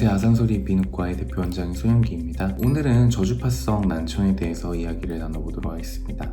안녕하세요. 아산소리 비누과의 대표 원장인 소영기입니다. 오늘은 저주파성 난청에 대해서 이야기를 나눠보도록 하겠습니다.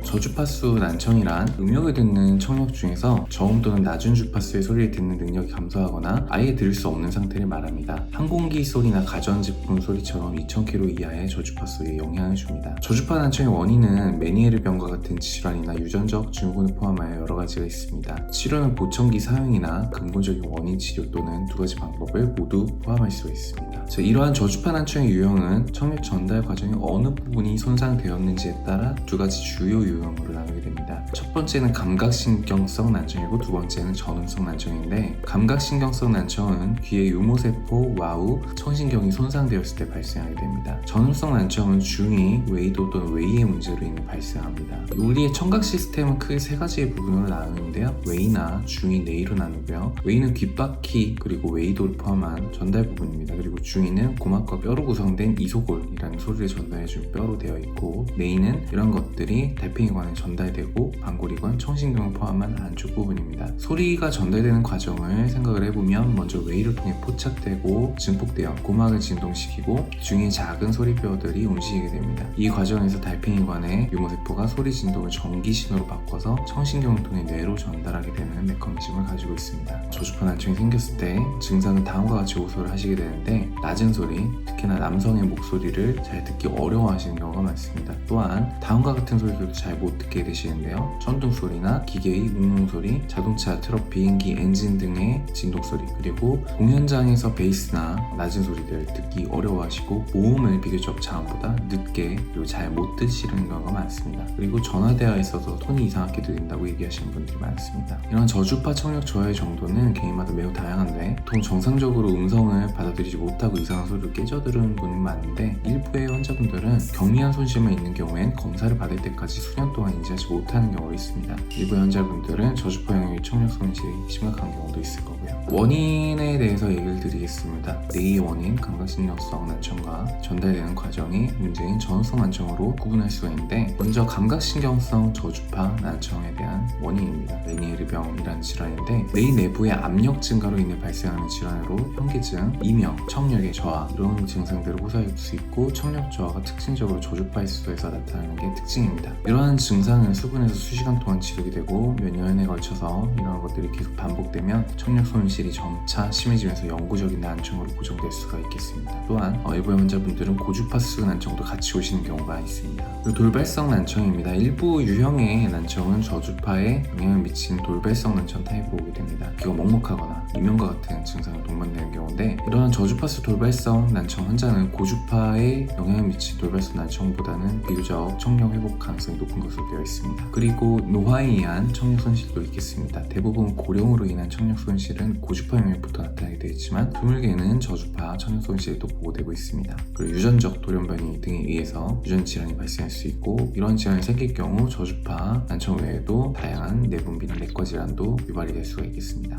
저주파수 난청이란 음역을 듣는 청력 중에서 저음 또는 낮은 주파수의 소리를 듣는 능력이 감소하거나 아예 들을 수 없는 상태를 말합니다. 항공기 소리나 가전제품 소리처럼 2000kHz 이하의 저주파수에 영향을 줍니다. 저주파 난청의 원인은 메니에르 병과 같은 질환이나 유전적 증후군을 포함하여 여러 가지가 있습니다. 치료는 보청기 사용이나 근본적인 원인 치료 또는 두 가지 방법을 모두 포함할 수가 있습니다. 이러한 저주파 난청의 유형은 청력 전달 과정의 어느 부분이 손상되었는지에 따라 두 가지 주요 유형으로 나누게 됩니다. 첫 번째는 감각신경성 난청이고 두 번째는 전음성 난청인데, 감각신경성 난청은 귀의 유모세포, 와우, 청신경이 손상되었을 때 발생하게 됩니다. 전음성 난청은 중위, 웨이도 또는 웨이의 문제로 인해 발생합니다. 우리의 청각 시스템은 크게 세 가지의 부분으로 나누는데요. 웨이나 중위, 네이로 나누고요. 웨이는 귓바퀴 그리고 웨이도를 포함한 전달 부분입니다. 그리고 중위는 고막과 뼈로 구성된 이소골이라는 소리를 전달해주는 뼈로 되어 있고, 네이는 이런 것들이 달팽이관에 전달되고 방골이관, 청신경을 포함한 안쪽 부분입니다. 소리가 전달되는 과정을 생각을 해보면 먼저 웨이를 통해 포착되고 증폭되어 고막을 진동시키고 중위의 작은 소리뼈들이 움직이게 됩니다. 이 과정에서 달팽이관의 유모세포가 소리 진동을 전기 신호로 바꿔서 청신경을 통해 뇌로 전달하게 되는 메커니즘을 가지고 있습니다. 저주파 난청이 생겼을 때 증상은 다음과 같이 호소를 하시게 되는데, 낮은 소리, 특히나 남성의 목소리를 잘 듣기 어려워하시는 경우가 많습니다. 또한 다음과 같은 소리들도 잘 못 듣게 되시는데요. 천둥 소리나 기계의 웅웅 소리, 자동차, 트럭, 비행기, 엔진 등의 진동 소리, 그리고 공연장에서 베이스나 낮은 소리들 듣기 어려워하시고 모음을 비교적 자음보다 늦게 그리고 잘 못 듣시는 경우가 많습니다. 그리고 전화대화에 있어서 톤이 이상하게 들린다고 얘기하시는 분들이 많습니다. 이런 저주파 청력 저하의 정도는 개인마다 매우 다양한데, 보통 정상적으로 음성을 받아들이지 못하고 이상한 소리를 깨져들은 분이 많은데, 일부의 환자분들은 경미한 손실만 있는 경우엔 검사를 받을 때까지 수년 동안 인지하지 못하는 경우가 있습니다. 일부의 환자분들은 저주파 영역의 청력 손실이 심각한 경우도 있을 거고요. 원인에 대해서 얘기를 드리겠습니다. 네이의 원인, 감각신경성 난청과 전달되는 과정이 문제인 전음성 난청으로 구분할 수가 있는데, 먼저 감각신경성 저주파 난청에 대한 원인입니다. 메니에르 병이라는 질환인데, 뇌 내부의 압력 증가로 인해 발생하는 질환으로 현기증, 이명, 청력의 저하 이런 증상들을 호소할 수 있고, 청력 저하가 특징적으로 저주파의 수도에서 나타나는 게 특징입니다. 이러한 증상은 수분에서 수시간 동안 지속이 되고 몇 년에 걸쳐서 이런 것들이 계속 반복되면 청력 손실이 점차 심해지면서 영구적인 난청으로 고정될 수가 있겠습니다. 또한 일부의 환자분들은 고주파수 난청도 같이 오시는 경우가 있습니다. 그리고 돌발성 난청입니다. 일부 유형의 난청은 저주파에 영향을 미치는 돌발성 난청 타입으로 오게 됩니다. 귀가 먹먹하거나 이명과 같은 증상을 동반되는 경우인데, 이러한 저주파수 돌발성 난청 환자는 고주파에 영향을 미친 돌발성 난청보다는 비교적 청력 회복 가능성이 높은 것으로 되어 있습니다. 그리고 노화에 의한 청력 손실도 있겠습니다. 대부분 고령으로 인한 청력 손실은 고주파 영역부터 나타나게 되어 있지만, 드물게는 저주파 청력 손실도 보고되고 있습니다. 그리고 유전적 돌연변이 등에 의해서 유전 질환이 발생할 수 있고, 이런 질환이 생길 경우 저주파 난청 외에도 다양한 내분비나 내과 질환도 유발이 될 수가 있겠습니다.